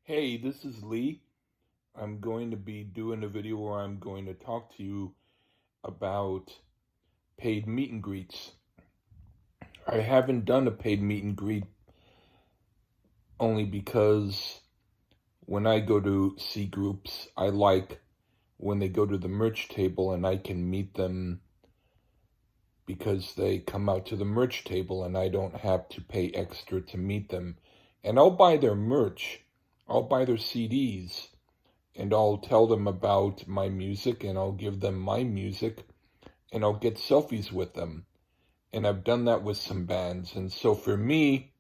Hey, this is Lee. I'm going to be doing a video where I'm going to talk to you about paid meet and greets. I haven't done a paid meet and greet only because when I go to see groups, I like when they go to the merch table and I can meet them because they come out to the merch table and I don't have to pay extra to meet them. And I'll buy their merch, I'll buy their CDs, and I'll tell them about my music, and I'll give them my music, and I'll get selfies with them. And I've done that with some bands. And so for me,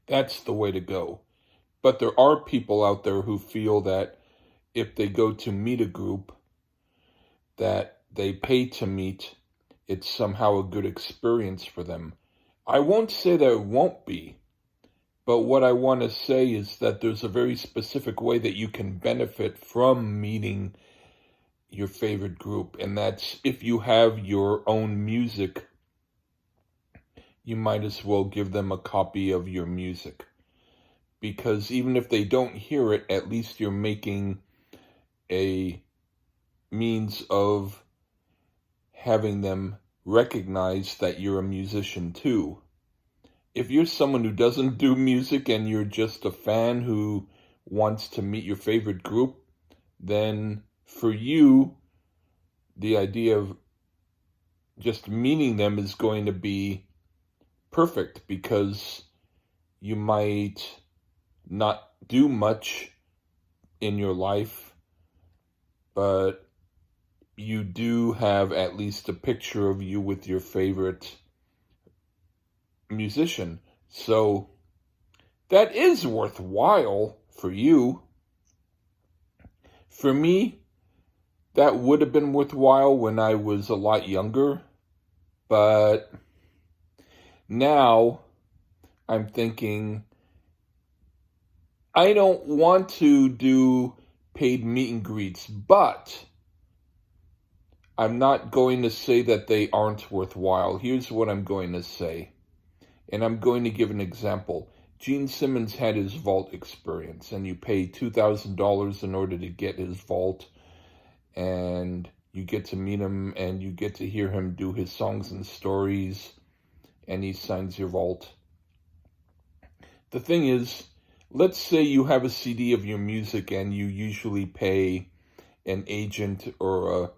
that's the way to go. But there are people out there who feel that if they go to meet a group that they pay to meet, it's somehow a good experience for them. I won't say that it won't be. But what I want to say is that there's a very specific way that you can benefit from meeting your favorite group. And that's if you have your own music, you might as well give them a copy of your music. Because even if they don't hear it, at least you're making a means of having them recognize that you're a musician too. If you're someone who doesn't do music and you're just a fan who wants to meet your favorite group, then for you, the idea of just meeting them is going to be perfect because you might not do much in your life, but you do have at least a picture of you with your favorite musician. So that is worthwhile for you. For me, that would have been worthwhile when I was a lot younger, but now I'm thinking I don't want to do paid meet and greets, but I'm not going to say that they aren't worthwhile. Here's what I'm going to say. And I'm going to give an example. Gene Simmons had his vault experience, and you pay $2,000 in order to get his vault, and you get to meet him, and you get to hear him do his songs and stories, and he signs your vault. The thing is, let's say you have a CD of your music, and you usually pay an agent or a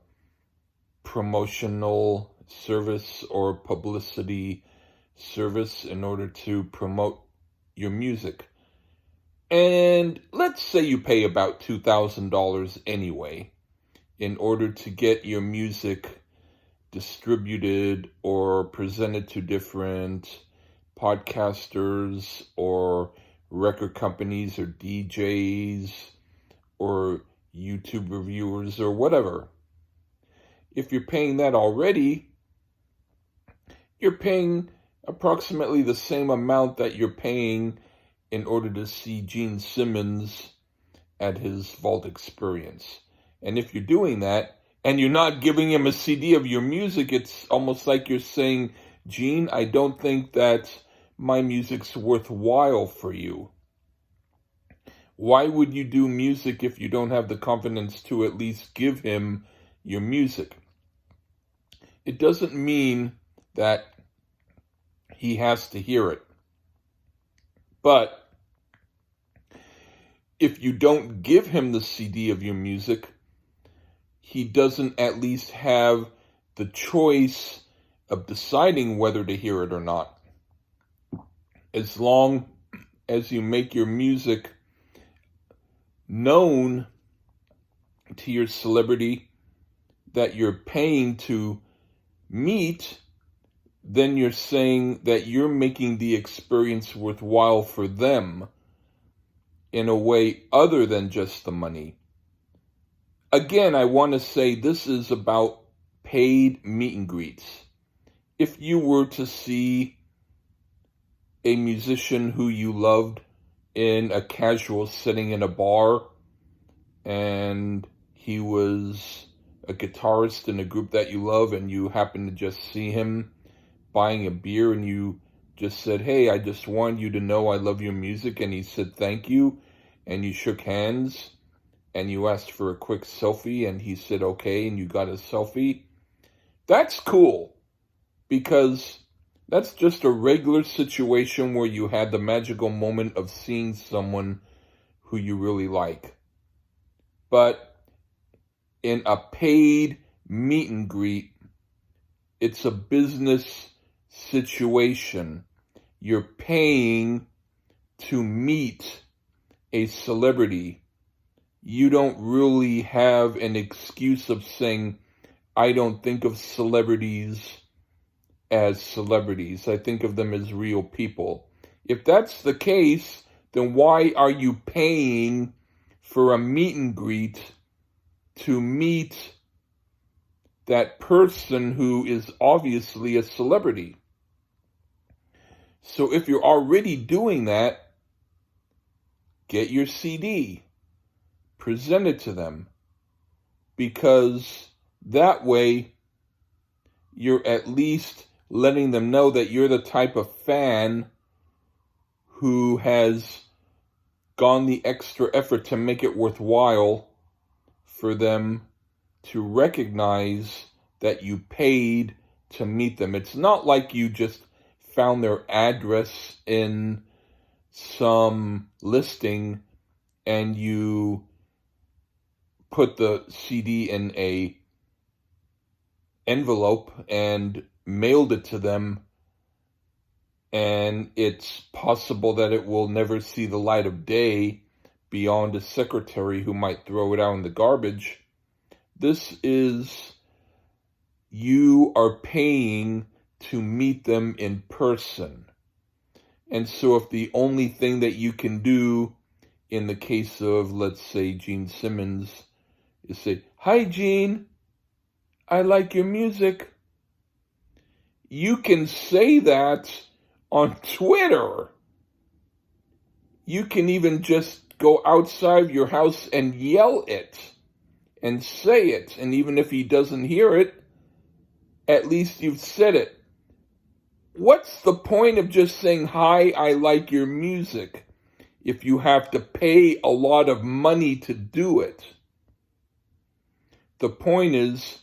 promotional service or publicity service in order to promote your music. And let's say you pay about $2,000 anyway in order to get your music distributed or presented to different podcasters or record companies or DJs or YouTube reviewers or whatever. If you're paying that already, you're paying approximately the same amount that you're paying in order to see Gene Simmons at his vault experience. And if you're doing that and you're not giving him a CD of your music, it's almost like you're saying, Gene, I don't think that my music's worthwhile for you. Why would you do music if you don't have the confidence to at least give him your music? It doesn't mean that he has to hear it. But if you don't give him the CD of your music, he doesn't at least have the choice of deciding whether to hear it or not. As long as you make your music known to your celebrity that you're paying to meet, then you're saying that you're making the experience worthwhile for them in a way other than just the money. Again, I want to say this is about paid meet and greets. If you were to see a musician who you loved in a casual setting in a bar, and he was a guitarist in a group that you love, and you happen to just see him buying a beer and you just said, hey, I just wanted you to know I love your music, and he said thank you, and you shook hands and you asked for a quick selfie and he said okay and you got a selfie, that's cool, because that's just a regular situation where you had the magical moment of seeing someone who you really like. But in a paid meet and greet, it's a business situation. You're paying to meet a celebrity. You don't really have an excuse of saying, I don't think of celebrities as celebrities. I think of them as real people. If that's the case, then why are you paying for a meet and greet to meet that person who is obviously a celebrity? So if you're already doing that, get your CD, present it to them, because that way you're at least letting them know that you're the type of fan who has gone the extra effort to make it worthwhile for them to recognize that you paid to meet them. It's not like you just found their address in some listing and you put the CD in a envelope and mailed it to them, and it's possible that it will never see the light of day beyond a secretary who might throw it out in the garbage. This is, you are paying to meet them in person. And so if the only thing that you can do in the case of, let's say, Gene Simmons, is say, hi, Gene, I like your music. You can say that on Twitter. You can even just go outside your house and yell it and say it. And even if he doesn't hear it, at least you've said it. What's the point of just saying, hi, I like your music, if you have to pay a lot of money to do it? The point is,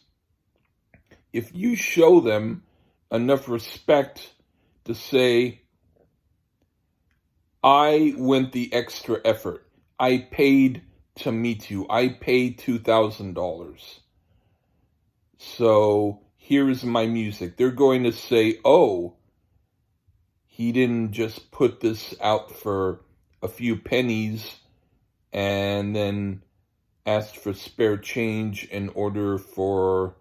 if you show them enough respect to say, I went the extra effort, I paid to meet you, I paid $2,000, so here's my music. They're going to say, oh, he didn't just put this out for a few pennies and then asked for spare change in order for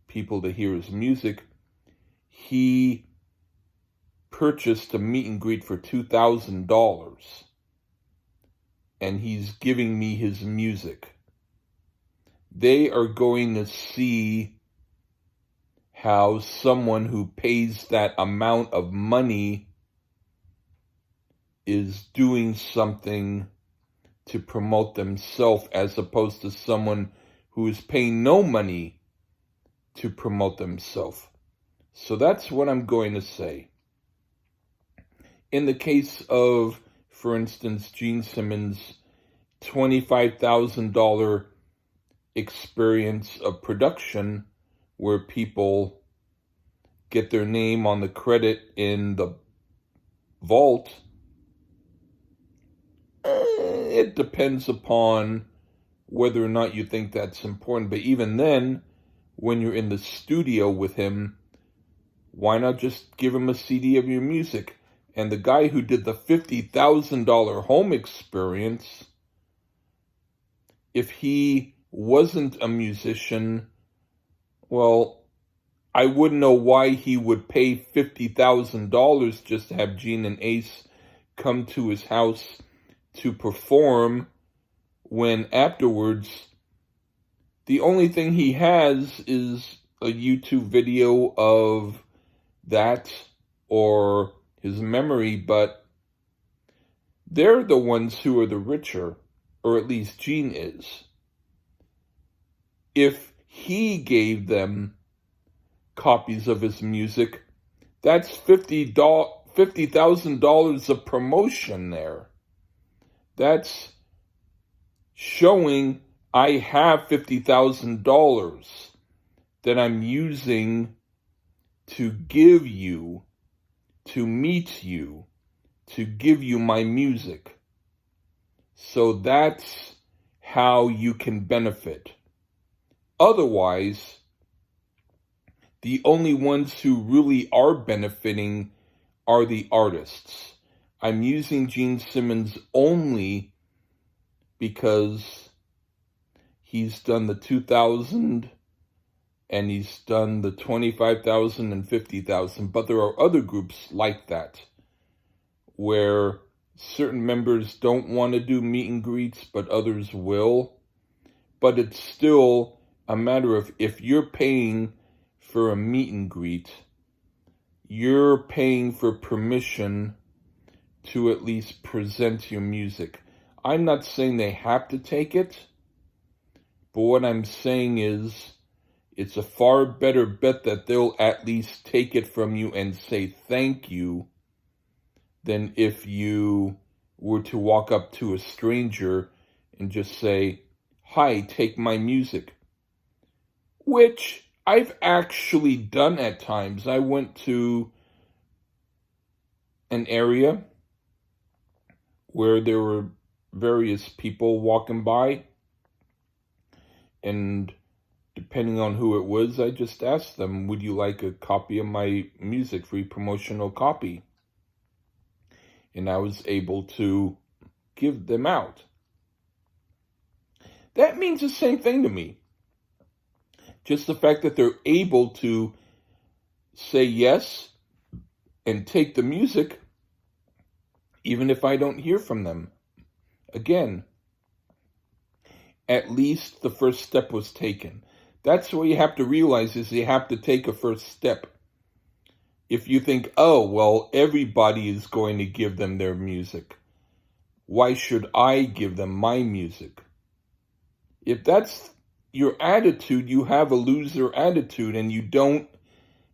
people to hear his music. He purchased a meet and greet for $2,000 and he's giving me his music. They are going to see how someone who pays that amount of money is doing something to promote themselves, as opposed to someone who is paying no money to promote themselves. So that's what I'm going to say. In the case of, for instance, Gene Simmons' $25,000 experience of production, where people get their name on the credit in the vault, it depends upon whether or not you think that's important. But even then, when you're in the studio with him, why not just give him a CD of your music? And the guy who did the $50,000 home experience, if he wasn't a musician, well, I wouldn't know why he would pay $50,000 just to have Gene and Ace come to his house to perform, when afterwards the only thing he has is a YouTube video of that or his memory. But they're the ones who are the richer, or at least Gene is. If he gave them copies of his music, that's $50,000 of promotion there. That's showing I have $50,000 that I'm using to give you, to meet you, to give you my music. So that's how you can benefit. Otherwise, the only ones who really are benefiting are the artists. I'm using Gene Simmons only because he's done the 2,000 and he's done the 25,000 and 50,000. But there are other groups like that where certain members don't want to do meet and greets, but others will. But it's still a matter of, if you're paying for a meet and greet, you're paying for permission to at least present your music. I'm not saying they have to take it, but what I'm saying is it's a far better bet that they'll at least take it from you and say thank you than if you were to walk up to a stranger and just say, "Hi, take my music." Which I've actually done at times. I went to an area where there were various people walking by, and depending on who it was, I just asked them, "Would you like a copy of my music, free promotional copy?" And I was able to give them out. That means the same thing to me. Just the fact that they're able to say yes and take the music, even if I don't hear from them. Again, at least the first step was taken. That's what you have to realize, is you have to take a first step. If you think, oh, well, everybody is going to give them their music, why should I give them my music? If that's your attitude, you have a loser attitude, and you don't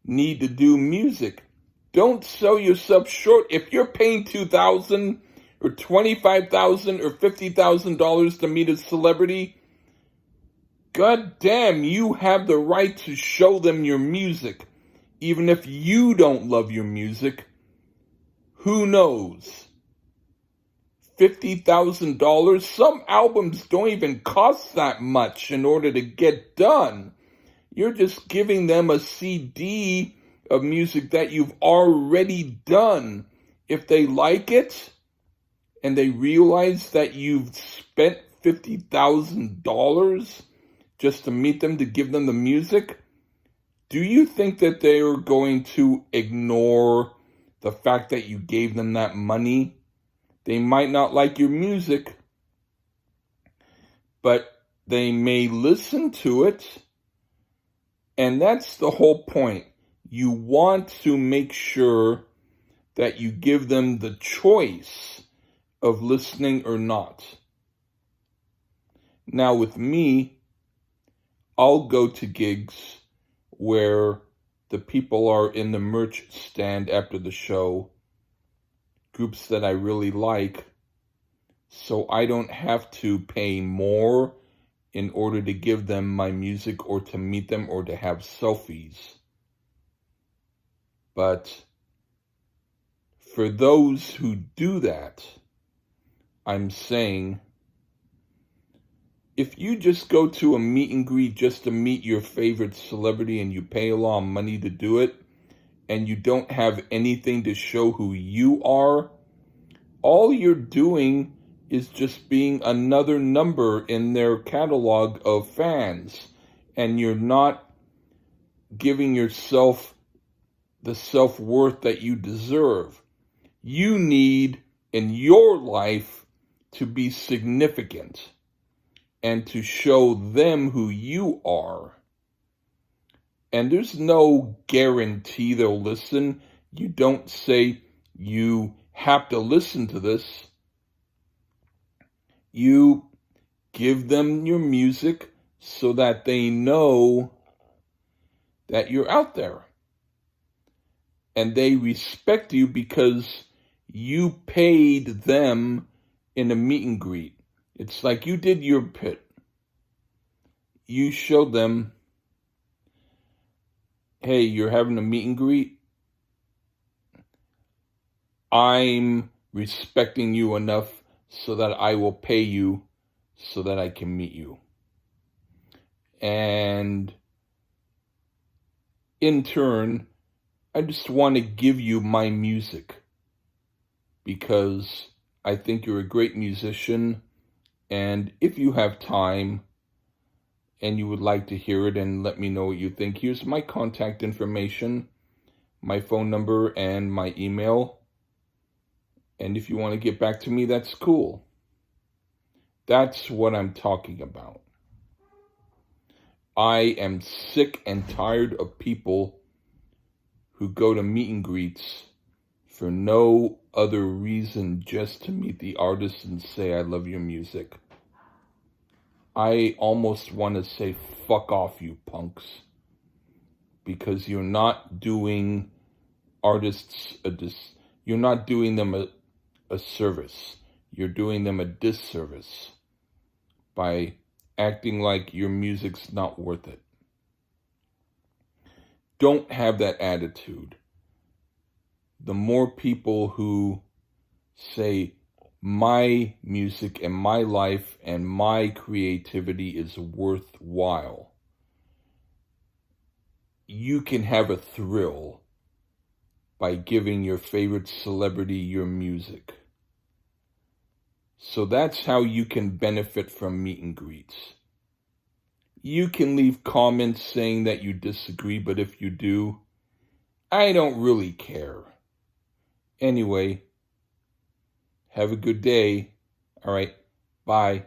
need to do music. Don't sell yourself short. If you're paying $2,000 or $25,000 or $50,000 to meet a celebrity, God damn, you have the right to show them your music. Even if you don't love your music, who knows? $50,000? Some albums don't even cost that much in order to get done. You're just giving them a CD of music that you've already done. If they like it and they realize that you've spent $50,000 just to meet them, to give them the music, do you think that they are going to ignore the fact that you gave them that money? They might not like your music, but they may listen to it. And that's the whole point. You want to make sure that you give them the choice of listening or not. Now with me, I'll go to gigs where the people are in the merch stand after the show, groups that I really like, so I don't have to pay more in order to give them my music or to meet them or to have selfies. But for those who do that, I'm saying, if you just go to a meet and greet just to meet your favorite celebrity and you pay a lot of money to do it, and you don't have anything to show who you are, all you're doing is just being another number in their catalog of fans, and you're not giving yourself the self-worth that you deserve. You need in your life to be significant and to show them who you are. And there's no guarantee they'll listen. You don't say you have to listen to this. You give them your music so that they know that you're out there. And they respect you because you paid them in a meet and greet. It's like you did your bit. You showed them, hey, you're having a meet and greet. I'm respecting you enough so that I will pay you so that I can meet you. And in turn, I just want to give you my music because I think you're a great musician. And if you have time and you would like to hear it and let me know what you think, here's my contact information, my phone number, and my email. And if you want to get back to me, that's cool. That's what I'm talking about. I am sick and tired of people who go to meet and greets for no other reason just to meet the artist and say, I love your music. I almost want to say, fuck off, you punks. Because you're not doing artists you're not doing them a service. You're doing them a disservice by acting like your music's not worth it. Don't have that attitude. The more people who say, my music and my life and my creativity is worthwhile, you can have a thrill by giving your favorite celebrity your music. So that's how you can benefit from meet and greets. You can leave comments saying that you disagree, but if you do, I don't really care. Anyway, have a good day. All right, bye.